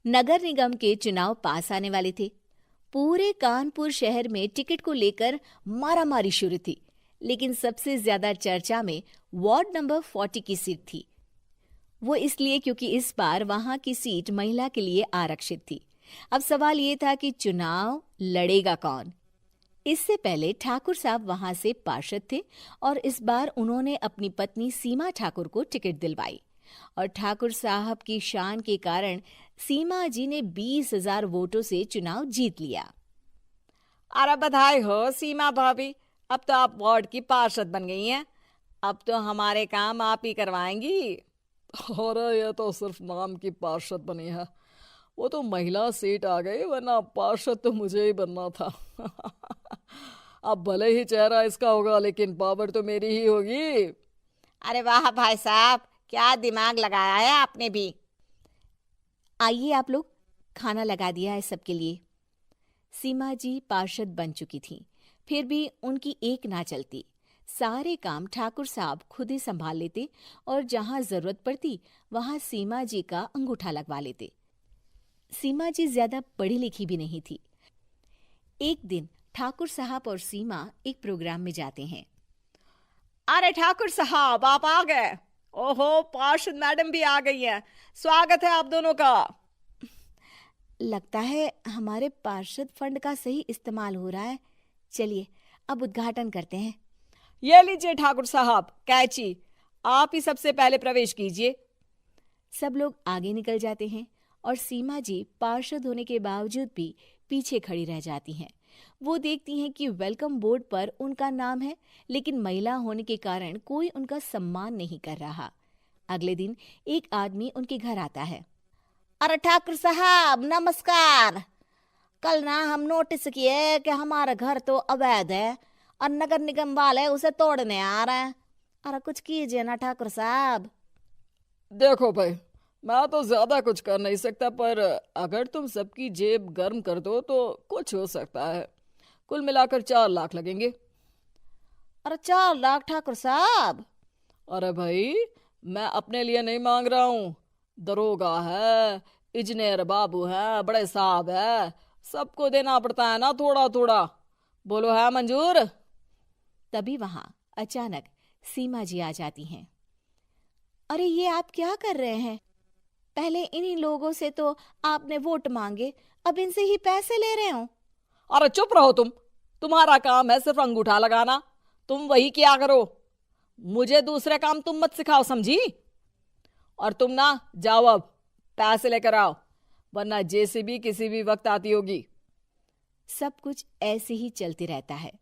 नगर निगम के चुनाव पास आने वाले थे। पूरे कानपुर शहर में टिकट को लेकर मारामारी शुरू थी, लेकिन सबसे ज्यादा चर्चा में वार्ड नंबर 40 की सीट थी। वो इसलिए क्योंकि इस बार वहां की सीट महिला के लिए आरक्षित थी। अब सवाल ये था कि चुनाव लड़ेगा कौन। इससे पहले ठाकुर साहब वहां से पार्षद थे और इस बार उन्होंने अपनी पत्नी सीमा ठाकुर को टिकट दिलवाई और ठाकुर साहब की शान के कारण सीमा जी ने 20,000 वोटों से चुनाव जीत लिया। अरे बधाई हो सीमा भाभी, अब तो आप वार्ड की पार्षद बन गई हैं। अब तो हमारे काम आप ही करवाएंगी। अरे ये तो सिर्फ नाम की पार्षद बनी है, वो तो महिला सीट आ गई, वरना पार्षद तो मुझे ही बनना था। अब भले ही चेहरा इसका होगा, लेकिन पावर तो मेरी ही होगी। अरे वाह भाई साहब, क्या दिमाग लगाया है आपने भी। आइए आप लोग, खाना लगा दिया है सबके लिए। सीमा जी पार्षद बन चुकी थीं, फिर भी उनकी एक ना चलती। सारे काम ठाकुर साहब खुद ही संभाल लेते और जहां जरूरत पड़ती वहां सीमा जी का अंगूठा लगवा लेते। सीमा जी ज्यादा पढ़ी लिखी भी नहीं थी। एक दिन ठाकुर साहब और सीमा एक प्रोग्राम में जाते हैं। अरे ठाकुर साहब, आप आ गए। ओहो, पार्षद मैडम भी आ गई हैं। स्वागत है आप दोनों का। लगता है हमारे पार्षद फंड का सही इस्तेमाल हो रहा है। चलिए अब उद्घाटन करते हैं। ये लीजिए ठाकुर साहब कैची, आप ही सबसे पहले प्रवेश कीजिए। सब लोग आगे निकल जाते हैं और सीमा जी पार्षद होने के बावजूद भी पीछे खड़ी रह जाती हैं। वो देखती हैं कि वेलकम बोर्ड पर उनका नाम है, लेकिन महिला होने के कारण कोई उनका सम्मान नहीं कर रहा। अगले दिन एक आदमी उनके घर आता है। अरे ठाकुर साहब नमस्कार। कल ना हम नोटिस किए कि हमारा घर तो अवैध है और नगर निगम वाले उसे तोड़ने आ रहे हैं। अरे कुछ कीजिए ना ठाकुर साहब। देखो भाई, मैं तो ज्यादा कुछ कर नहीं सकता, पर अगर तुम सबकी जेब गर्म कर दो तो कुछ हो सकता है। कुल मिलाकर 4 लाख लगेंगे। अरे 4 लाख ठाकुर साहब? अरे भाई, मैं अपने लिए नहीं मांग रहा हूँ। दरोगा है, इंजीनियर बाबू है, बड़े साहब है, सबको देना पड़ता है ना थोड़ा थोड़ा। बोलो है मंजूर? तभी वहां अचानक सीमा जी आ जाती हैं। अरे ये आप क्या कर रहे हैं? पहले इन्हीं लोगों से तो आपने वोट मांगे, अब इनसे ही पैसे ले रहे हो। अरे चुप रहो तुम, तुम्हारा काम है सिर्फ अंगूठा लगाना, तुम वही किया करो। मुझे दूसरे काम तुम मत सिखाओ, समझी? और तुम ना जाओ, अब पैसे लेकर आओ, वरना जेसीबी किसी भी वक्त आती होगी। सब कुछ ऐसे ही चलते रहता है।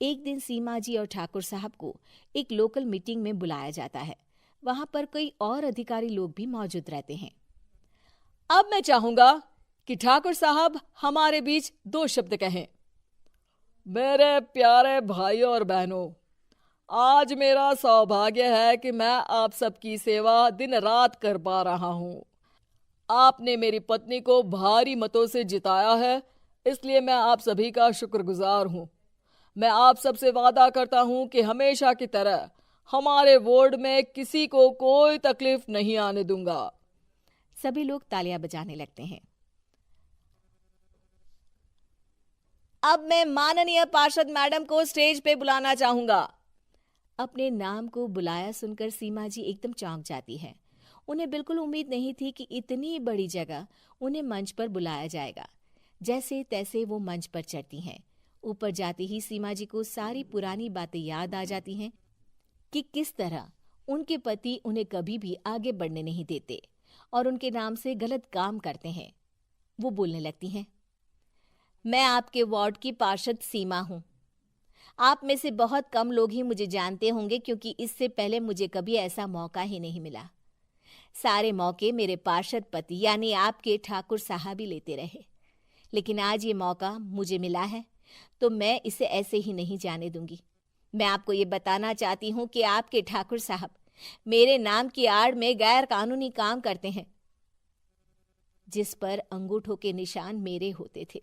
एक दिन सीमा जी और ठाकुर साहब को एक लोकल मीटिंग में बुलाया जाता है। वहां पर कई और अधिकारी लोग भी मौजूद रहते हैं। अब मैं चाहूंगा कि ठाकुर साहब हमारे बीच 2 शब्द कहें। मेरे प्यारे भाइयों और बहनों, आज मेरा सौभाग्य है कि मैं आप सबकी सेवा दिन रात कर पा रहा हूँ। आपने मेरी पत्नी को भारी मतों से जिताया है, इसलिए मैं आप सभी का शुक्रगुजार हूँ। मैं आप सबसे वादा करता हूँ कि हमेशा की तरह हमारे वार्ड में किसी को कोई तकलीफ नहीं आने दूंगा। सभी लोग तालियां बजाने लगते हैं। अब मैं माननीय पार्षद मैडम को स्टेज पे बुलाना चाहूंगा। अपने नाम को बुलाया सुनकर सीमा जी एकदम चौंक जाती है। उन्हें बिल्कुल उम्मीद नहीं थी कि इतनी बड़ी जगह उन्हें मंच पर बुलाया जाएगा। जैसे तैसे वो मंच पर चढ़ती हैं। ऊपर जाते ही सीमा जी को सारी पुरानी बातें याद आ जाती हैं कि किस तरह उनके पति उन्हें कभी भी आगे बढ़ने नहीं देते और उनके नाम से गलत काम करते हैं। वो बोलने लगती हैं। मैं आपके वार्ड की पार्षद सीमा हूँ। आप में से बहुत कम लोग ही मुझे जानते होंगे, क्योंकि इससे पहले मुझे कभी ऐसा मौका ही नहीं मिला। सारे मौके मेरे पार्षद पति यानी आपके ठाकुर साहब ही लेते रहे, लेकिन आज ये मौका मुझे मिला है तो मैं इसे ऐसे ही नहीं जाने दूंगी। मैं आपको ये बताना चाहती हूँ कि आपके ठाकुर साहब मेरे नाम की आड़ में गैर कानूनी काम करते हैं, जिस पर अंगूठों के निशान मेरे होते थे।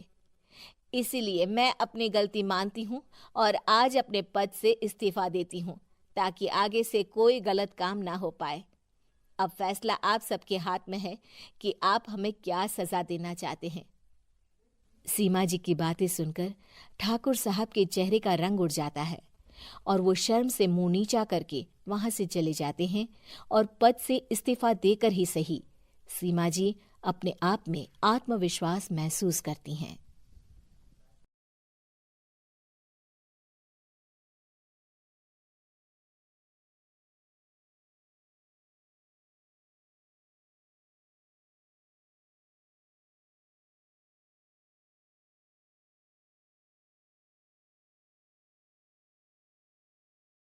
इसीलिए मैं अपनी गलती मानती हूँ और आज अपने पद से इस्तीफा देती हूँ, ताकि आगे से कोई गलत काम ना हो पाए। अब फैसला आप सबके हाथ में है कि आप हमें क्या सजा देना चाहते हैं। सीमा जी की बातें सुनकर ठाकुर साहब के चेहरे का रंग उड़ जाता है और वो शर्म से मुंह नीचा करके वहां से चले जाते हैं और पद से इस्तीफा देकर ही सही सीमा जी अपने आप में आत्मविश्वास महसूस करती हैं।